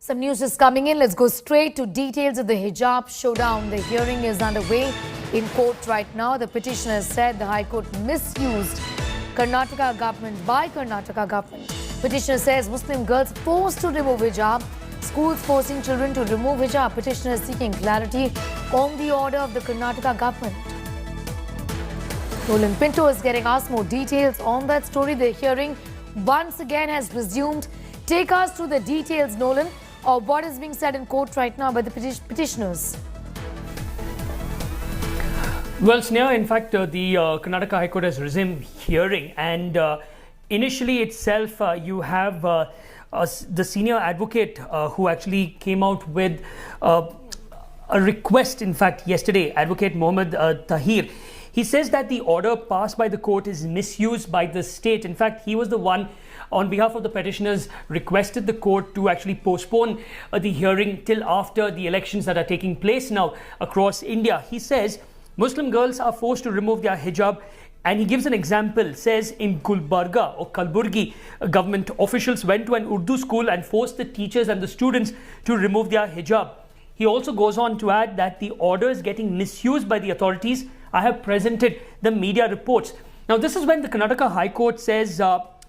Some news is coming in. Let's go straight to details of the Hijab Showdown. The hearing is underway in court right now. The petitioner said the High Court misused Karnataka government. Petitioner says Muslim girls forced to remove hijab. Schools forcing children to remove hijab. Petitioner is seeking clarity on the order of the Karnataka government. Nolan Pinto is getting us more details on that story. The hearing once again has resumed. Take us through the details, Nolan, of what is being said in court right now by the petitioners. Well, Sneha, in fact, the Karnataka High Court has resumed hearing, and initially itself, you have the senior advocate who actually came out with a request, in fact, yesterday, Advocate Mohammed Tahir. He says that the order passed by the court is misused by the state. In fact, he was the one, on behalf of the petitioners, requested the court to actually postpone the hearing till after the elections that are taking place now across India. He says Muslim girls are forced to remove their hijab, and he gives an example. Says in Gulbarga or Kalburgi, government officials went to an Urdu school and forced the teachers and the students to remove their hijab. He also goes on to add that the order is getting misused by the authorities. I have presented the media reports. Now, this is when the Karnataka High Court says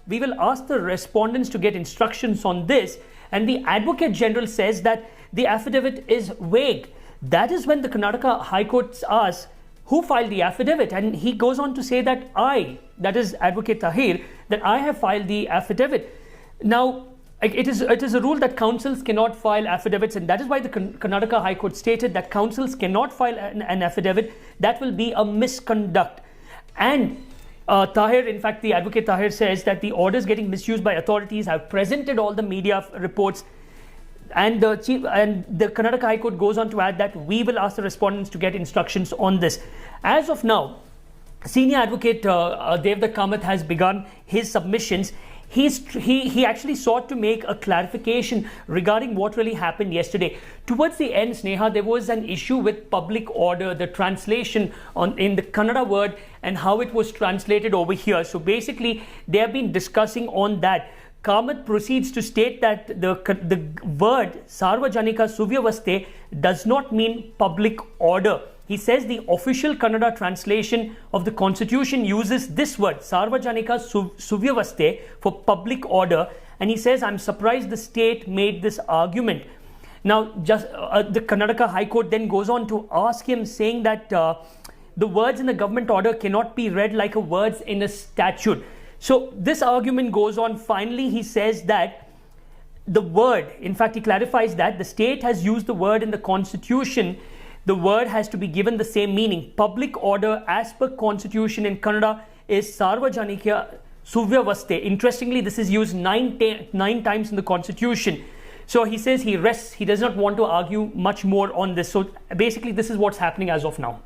we will ask the respondents to get instructions on this, and the Advocate General says that the affidavit is vague. That is when the Karnataka High Court asks who filed the affidavit, and he goes on to say that that is Advocate Tahir, that I have filed the affidavit. Now, it is a rule that councils cannot file affidavits, and that is why the Karnataka High Court stated that councils cannot file an affidavit. That will be a misconduct. And Tahir, in fact, the Advocate Tahir says that the order is getting misused by authorities. Have presented all the media reports, and the Karnataka High Court goes on to add that we will ask the respondents to get instructions on this. As of now, Senior Advocate Devdutt Kamath has begun his submissions. He actually sought to make a clarification regarding what really happened yesterday. Towards the end, Sneha, there was an issue with public order, the translation in the Kannada word and how it was translated over here. So basically, they have been discussing on that. Kamath proceeds to state that the word Sarvajanika Suvyavaste does not mean public order. He says the official Kannada translation of the constitution uses this word, Sarvajanika Suvyavaste, for public order. And he says, I'm surprised the state made this argument. Now, the Karnataka High Court then goes on to ask him, saying that the words in the government order cannot be read like words in a statute. So this argument goes on. Finally, he says that the word, in fact, he clarifies that the state has used the word in the constitution. The word has to be given the same meaning. Public order, as per constitution in Kannada, is Sarvajanika Suvyavaste. Interestingly, this is used nine times in the constitution. So he says he rests. He does not want to argue much more on this. So basically, this is what's happening as of now.